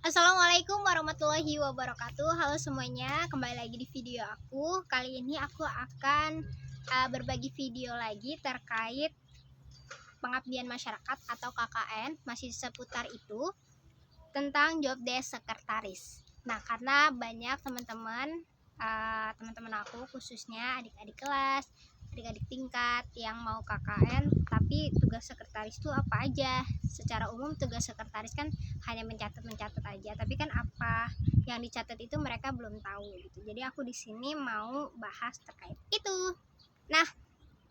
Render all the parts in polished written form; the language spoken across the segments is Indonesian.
Assalamualaikum warahmatullahi wabarakatuh. Halo semuanya, kembali lagi di video aku. Kali ini aku akan berbagi video lagi terkait pengabdian masyarakat atau KKN, masih seputar itu, tentang job desk sekretaris. Nah, karena banyak teman-teman aku, khususnya adik-adik kelas, adik-adik tingkat yang mau KKN, tapi tugas sekretaris itu apa aja? Secara umum tugas sekretaris kan hanya mencatat aja, tapi kan apa yang dicatat itu mereka belum tahu gitu. Jadi aku di sini mau bahas terkait itu. Nah,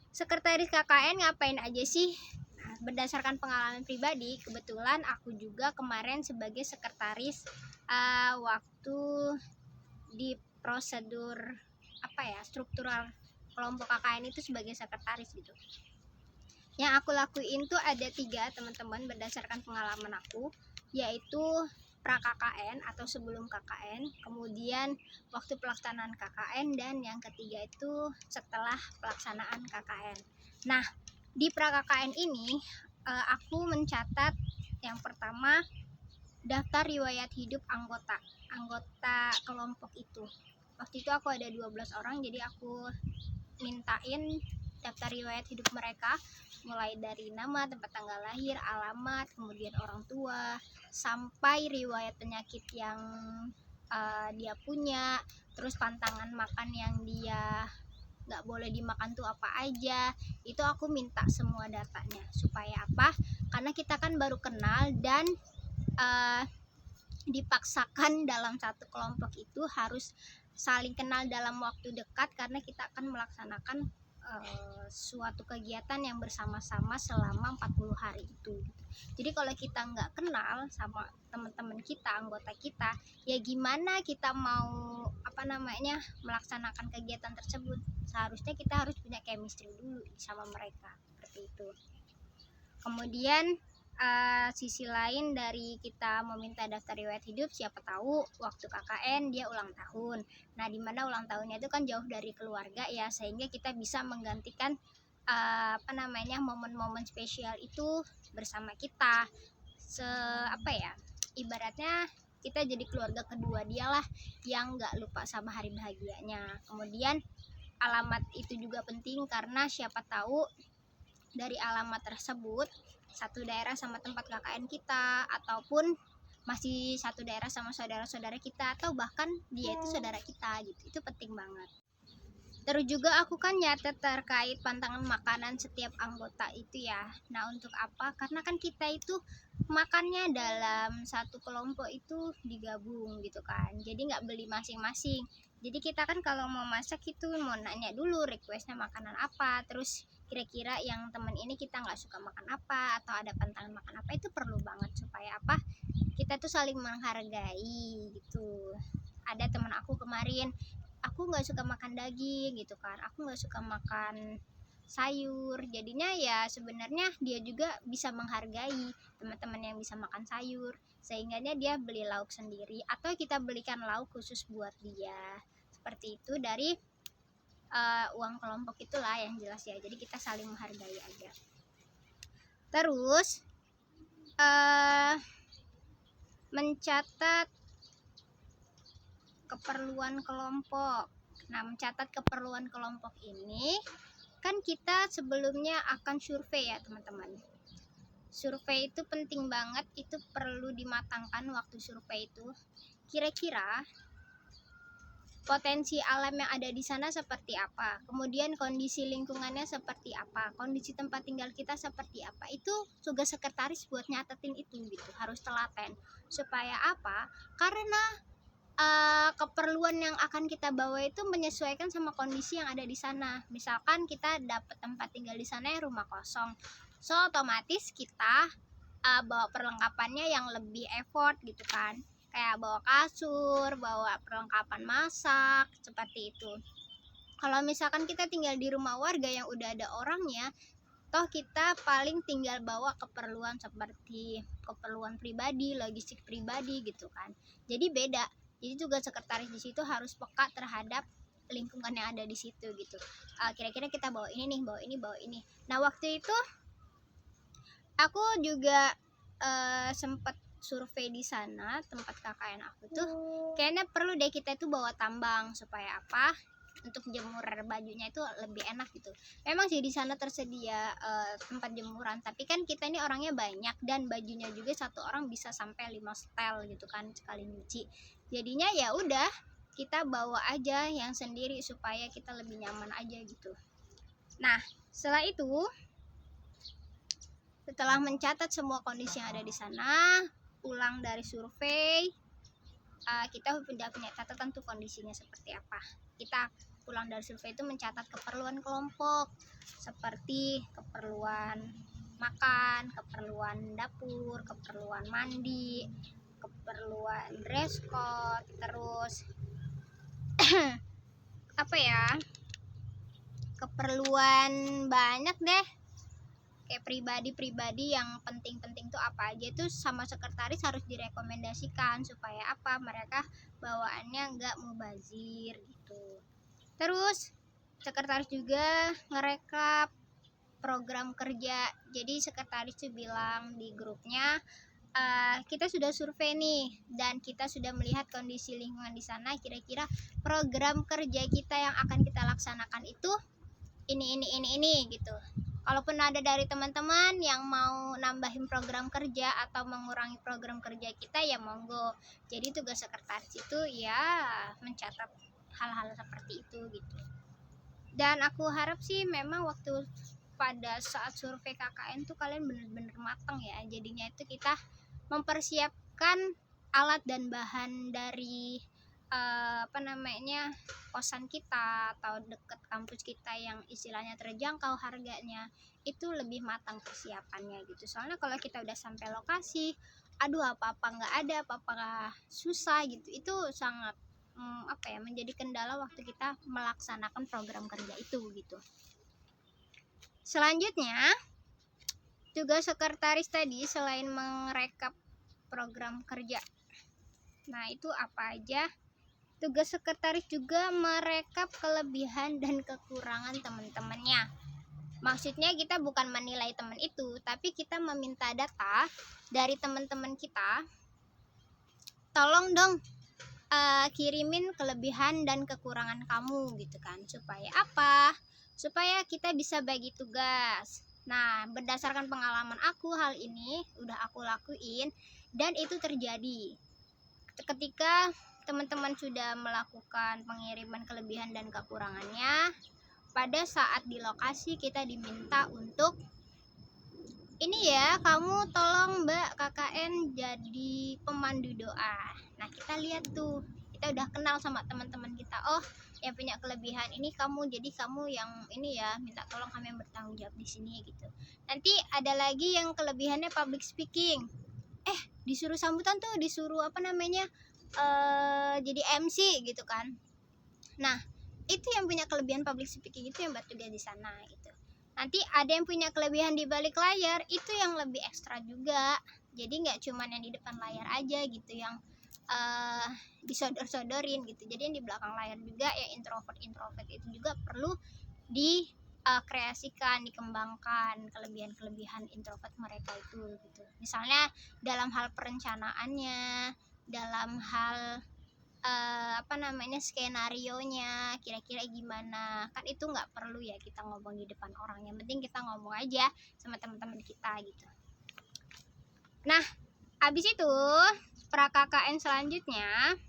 sekretaris KKN ngapain aja sih? Nah, berdasarkan pengalaman pribadi, kebetulan aku juga kemarin sebagai sekretaris waktu di prosedur struktural kelompok KKN itu sebagai sekretaris gitu. Yang aku lakuin tuh ada 3 teman-teman berdasarkan pengalaman aku, yaitu pra KKN atau sebelum KKN, kemudian waktu pelaksanaan KKN, dan yang ketiga itu setelah pelaksanaan KKN. Nah, di pra KKN ini aku mencatat yang pertama daftar riwayat hidup anggota kelompok itu. Waktu itu aku ada 12 orang, jadi aku mintain daftar riwayat hidup mereka, mulai dari nama, tempat tanggal lahir, alamat, kemudian orang tua, sampai riwayat penyakit yang dia punya, terus pantangan makan yang dia nggak boleh dimakan tuh apa aja. Itu aku minta semua datanya. Supaya apa? Karena kita kan baru kenal, dan dipaksakan dalam satu kelompok itu harus saling kenal dalam waktu dekat, karena kita akan melaksanakan suatu kegiatan yang bersama-sama selama 40 hari itu. Jadi kalau kita nggak kenal sama teman-teman kita, anggota kita, ya gimana kita mau melaksanakan kegiatan tersebut? Seharusnya kita harus punya chemistry dulu sama mereka, seperti itu. Kemudian sisi lain dari kita meminta daftar riwayat hidup, siapa tahu waktu KKN dia ulang tahun. Nah, dimana ulang tahunnya itu kan jauh dari keluarga ya, sehingga kita bisa menggantikan momen-momen spesial itu bersama kita. Ibaratnya kita jadi keluarga kedua dia lah, yang nggak lupa sama hari bahagianya. Kemudian alamat itu juga penting, karena siapa tahu dari alamat tersebut satu daerah sama tempat KKN kita, ataupun masih satu daerah sama saudara-saudara kita, atau bahkan dia itu saudara kita gitu. Itu penting banget. Terus juga aku kan nyatet terkait pantangan makanan setiap anggota itu ya. Nah, untuk apa? Karena kan kita itu makannya dalam satu kelompok itu digabung gitu kan. Jadi nggak beli masing-masing. Jadi kita kan kalau mau masak itu mau nanya dulu requestnya makanan apa, terus kira-kira yang temen ini kita nggak suka makan apa, atau ada pantangan makan apa. Itu perlu banget supaya apa? Kita tuh saling menghargai gitu. Ada teman aku kemarin, aku nggak suka makan daging gitu kan, aku nggak suka makan sayur. Jadinya ya sebenarnya dia juga bisa menghargai teman-teman yang bisa makan sayur, sehingga dia beli lauk sendiri, atau kita belikan lauk khusus buat dia. Seperti itu dari uang kelompok itulah yang jelas ya. Jadi kita saling menghargai aja. Terus mencatat keperluan kelompok. Nah, mencatat keperluan kelompok ini kan kita sebelumnya akan survei ya teman-teman. Survei itu penting banget, itu perlu dimatangkan waktu survei itu. Kira-kira potensi alam yang ada di sana seperti apa, kemudian kondisi lingkungannya seperti apa, kondisi tempat tinggal kita seperti apa. Itu tugas sekretaris buat nyatetin itu gitu, harus telaten. Supaya apa? Karena keperluan yang akan kita bawa itu menyesuaikan sama kondisi yang ada di sana. Misalkan kita dapat tempat tinggal di sana yang rumah kosong, so otomatis kita bawa perlengkapannya yang lebih effort gitu kan, kayak bawa kasur, bawa perlengkapan masak, seperti itu. Kalau misalkan kita tinggal di rumah warga yang udah ada orangnya, toh kita paling tinggal bawa keperluan seperti keperluan pribadi, logistik pribadi gitu kan. Jadi beda. Jadi juga sekretaris di situ harus peka terhadap lingkungan yang ada di situ gitu. Kira-kira kita bawa ini nih, bawa ini, bawa ini. Nah, waktu itu aku juga sempet survei di sana tempat KKN aku tuh kayaknya perlu deh kita itu bawa tambang supaya apa, untuk jemur bajunya itu lebih enak gitu. Memang sih di sana tersedia tempat jemuran, tapi kan kita ini orangnya banyak dan bajunya juga satu orang bisa sampai 5 setel gitu kan sekali nyuci. Jadinya ya udah kita bawa aja yang sendiri supaya kita lebih nyaman aja gitu. Nah, setelah itu, setelah mencatat semua kondisi yang ada di sana, pulang dari survei, kita udah punya catatan tuh kondisinya seperti apa. Kita pulang dari survei itu mencatat keperluan kelompok seperti keperluan makan, keperluan dapur, keperluan mandi, keperluan dress code, terus apa ya, keperluan banyak deh, kayak pribadi-pribadi yang penting-penting tuh apa aja itu sama sekretaris harus direkomendasikan supaya apa, mereka bawaannya nggak mubazir gitu. Terus sekretaris juga ngerekap program kerja. Jadi sekretaris tuh bilang di grupnya, kita sudah survei nih dan kita sudah melihat kondisi lingkungan di sana, kira-kira program kerja kita yang akan kita laksanakan itu ini gitu. Kalaupun ada dari teman-teman yang mau nambahin program kerja atau mengurangi program kerja kita, ya monggo. Jadi tugas sekretaris itu ya mencatat hal-hal seperti itu gitu. Dan aku harap sih memang waktu pada saat survei KKN tuh kalian bener-bener matang ya. Jadinya itu kita mempersiapkan alat dan bahan dari kosan kita atau deket kampus kita yang istilahnya terjangkau harganya, itu lebih matang persiapannya gitu. Soalnya kalau kita udah sampai lokasi, aduh apa-apa nggak ada, apa-apa susah gitu, itu sangat menjadi kendala waktu kita melaksanakan program kerja itu gitu. Selanjutnya, tugas sekretaris tadi selain merekap program kerja, nah itu apa aja, tugas sekretaris juga merekap kelebihan dan kekurangan teman-temannya. Maksudnya kita bukan menilai teman itu, tapi kita meminta data dari teman-teman kita. Tolong dong kirimin kelebihan dan kekurangan kamu gitu kan. Supaya apa? Supaya kita bisa bagi tugas. Nah, berdasarkan pengalaman aku, hal ini udah aku lakuin dan itu terjadi. Ketika teman-teman sudah melakukan pengiriman kelebihan dan kekurangannya, pada saat di lokasi kita diminta untuk ini ya, kamu tolong Mbak KKN jadi pemandu doa. Nah, kita lihat tuh, kita udah kenal sama teman-teman kita. Oh, yang punya kelebihan ini kamu, jadi kamu yang ini ya, minta tolong kami yang bertanggung jawab di sini gitu. Nanti ada lagi yang kelebihannya public speaking. Disuruh sambutan tuh, disuruh jadi MC gitu kan. Nah, itu yang punya kelebihan public speaking itu yang buat tugas di sana gitu. Nanti ada yang punya kelebihan di balik layar, itu yang lebih ekstra juga. Jadi nggak cuman yang di depan layar aja gitu yang disodor-sodorin gitu. Jadi yang di belakang layar juga, ya introvert itu juga perlu kreasikan, dikembangkan kelebihan-kelebihan introvert mereka itu gitu. Misalnya dalam hal perencanaannya, dalam hal skenarionya kira-kira gimana, kan itu nggak perlu ya kita ngomong di depan orang, yang penting kita ngomong aja sama teman-teman kita gitu. Nah, habis itu pra KKN selanjutnya,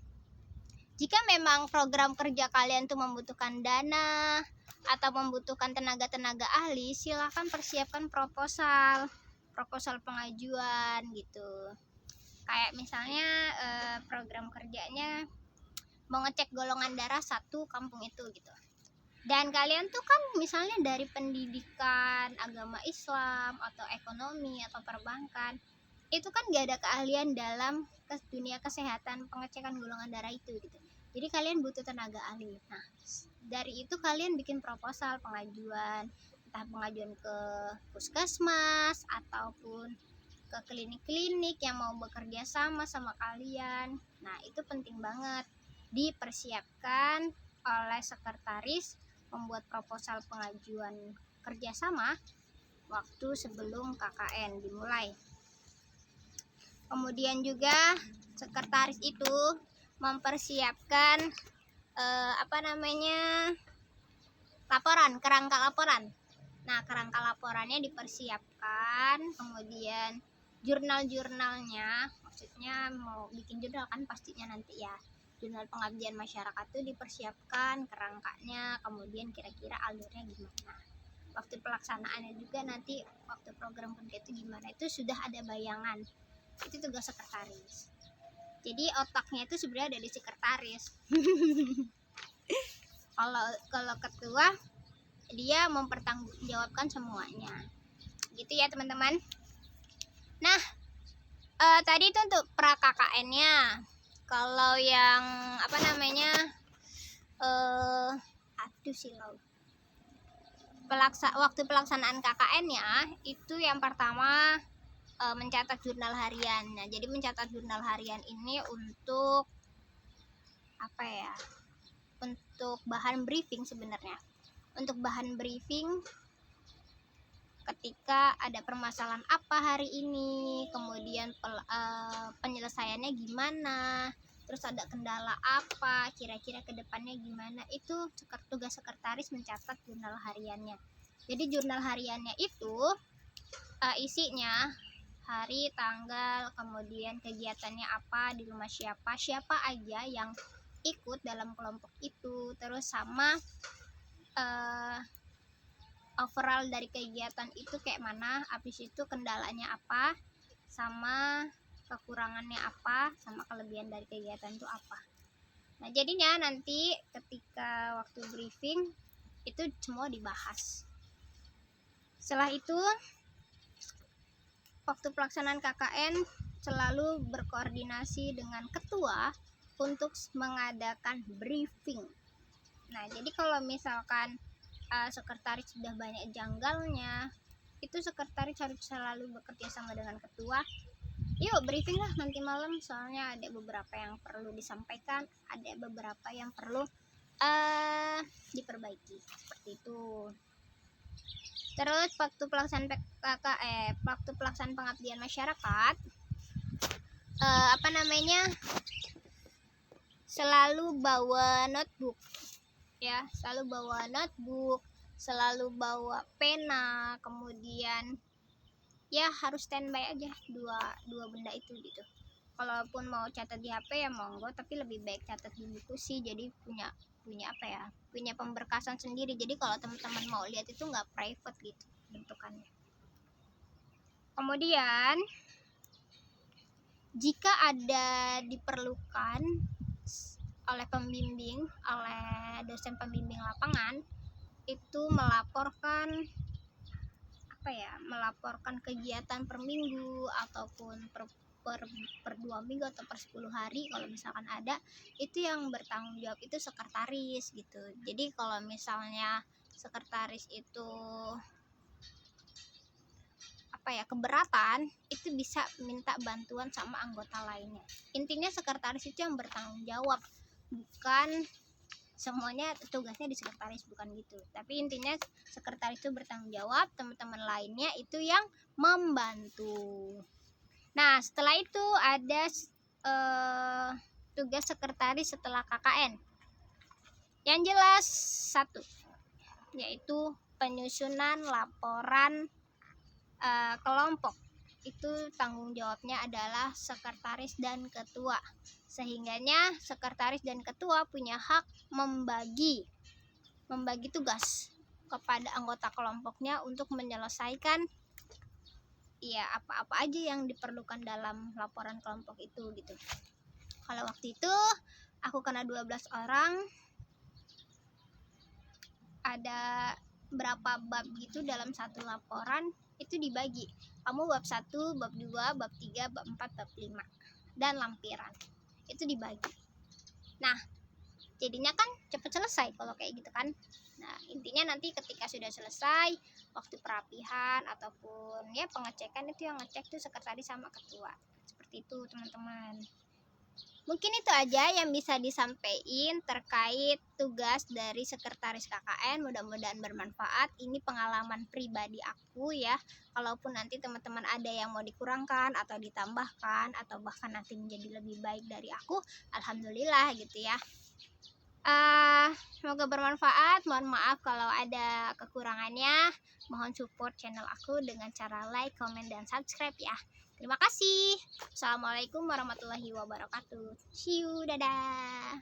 jika memang program kerja kalian tuh membutuhkan dana atau membutuhkan tenaga-tenaga ahli, silahkan persiapkan proposal pengajuan gitu. Kayak misalnya program kerjanya mau ngecek golongan darah satu kampung itu gitu. Dan kalian tuh kan misalnya dari pendidikan agama Islam atau ekonomi atau perbankan, itu kan gak ada keahlian dalam dunia kesehatan pengecekan golongan darah itu gitu. Jadi kalian butuh tenaga ahli. Nah, dari itu kalian bikin proposal pengajuan, entah pengajuan ke puskesmas ataupun ke klinik-klinik yang mau bekerja sama kalian. Nah, itu penting banget dipersiapkan oleh sekretaris membuat proposal pengajuan kerjasama waktu sebelum KKN dimulai. Kemudian juga sekretaris itu mempersiapkan kerangka laporan. Nah, kerangka laporannya dipersiapkan, kemudian jurnalnya, maksudnya mau bikin jurnal kan pastinya nanti ya. Jurnal pengabdian masyarakat itu dipersiapkan kerangkanya, kemudian kira-kira alurnya gimana. Waktu pelaksanaannya juga nanti waktu program kerja itu gimana, itu sudah ada bayangan. Itu tugas sekretaris. Jadi otaknya itu sebenarnya ada di sekretaris. Kalau ketua dia mempertanggungjawabkan semuanya. Gitu ya teman-teman. Nah, tadi itu untuk pra KKN-nya. Kalau yang waktu pelaksanaan KKN-nya itu yang pertama mencatat jurnal harian. Nah, jadi mencatat jurnal harian ini untuk untuk bahan briefing sebenarnya. Untuk bahan briefing ketika ada permasalahan apa hari ini, kemudian penyelesaiannya gimana, terus ada kendala apa, kira-kira kedepannya gimana, itu tugas sekretaris mencatat jurnal hariannya. Jadi jurnal hariannya itu isinya hari, tanggal, kemudian kegiatannya apa, di rumah siapa aja yang ikut dalam kelompok itu, terus sama overall dari kegiatan itu kayak mana, habis itu kendalanya apa, sama kekurangannya apa, sama kelebihan dari kegiatan itu apa. Nah, jadinya nanti ketika waktu briefing itu semua dibahas. Setelah itu waktu pelaksanaan KKN selalu berkoordinasi dengan ketua untuk mengadakan briefing. Nah, jadi kalau misalkan sekretaris sudah banyak janggalnya, itu sekretaris harus selalu bekerja sama dengan ketua. Yuk briefing lah nanti malam, soalnya ada beberapa yang perlu disampaikan, ada beberapa yang perlu diperbaiki, seperti itu. Terus waktu pelaksanaan pengabdian masyarakat selalu bawa notebook ya, selalu bawa pena, kemudian ya harus standby aja dua benda itu gitu. Kalaupun mau catat di HP ya monggo, tapi lebih baik catat di buku sih, jadi punya pemberkasan sendiri. Jadi kalau teman-teman mau lihat itu nggak private gitu bentukannya. Kemudian jika ada diperlukan oleh dosen pembimbing lapangan itu melaporkan kegiatan per minggu ataupun per 2 minggu atau per 10 hari, kalau misalkan ada, itu yang bertanggung jawab itu sekretaris gitu. Jadi kalau misalnya sekretaris itu keberatan, itu bisa minta bantuan sama anggota lainnya. Intinya sekretaris itu yang bertanggung jawab, bukan semuanya tugasnya di sekretaris, bukan gitu. Tapi intinya sekretaris itu bertanggung jawab, teman-teman lainnya itu yang membantu. Nah, setelah itu ada tugas sekretaris setelah KKN. Yang jelas satu, yaitu penyusunan laporan kelompok. Itu tanggung jawabnya adalah sekretaris dan ketua. Sehingganya sekretaris dan ketua punya hak membagi tugas kepada anggota kelompoknya untuk menyelesaikan apa-apa aja yang diperlukan dalam laporan kelompok itu gitu. Kalau waktu itu aku kena 12 orang, ada berapa bab gitu dalam satu laporan, itu dibagi. Kamu bab 1, bab 2, bab 3, bab 4, bab 5 dan lampiran. Itu dibagi. Nah, jadinya kan cepat selesai kalau kayak gitu kan. Nah, intinya nanti ketika sudah selesai waktu perapihan ataupun ya pengecekan, itu yang ngecek tuh sekretaris sama ketua. Seperti itu, teman-teman. Mungkin itu aja yang bisa disampaikan terkait tugas dari sekretaris KKN. Mudah-mudahan bermanfaat. Ini pengalaman pribadi aku ya. Kalaupun nanti teman-teman ada yang mau dikurangkan atau ditambahkan atau bahkan nanti menjadi lebih baik dari aku, alhamdulillah gitu ya. Semoga bermanfaat. Mohon maaf kalau ada kekurangannya. Mohon support channel aku dengan cara like, comment, dan subscribe ya. Terima kasih. Assalamualaikum warahmatullahi wabarakatuh. See you, dadah.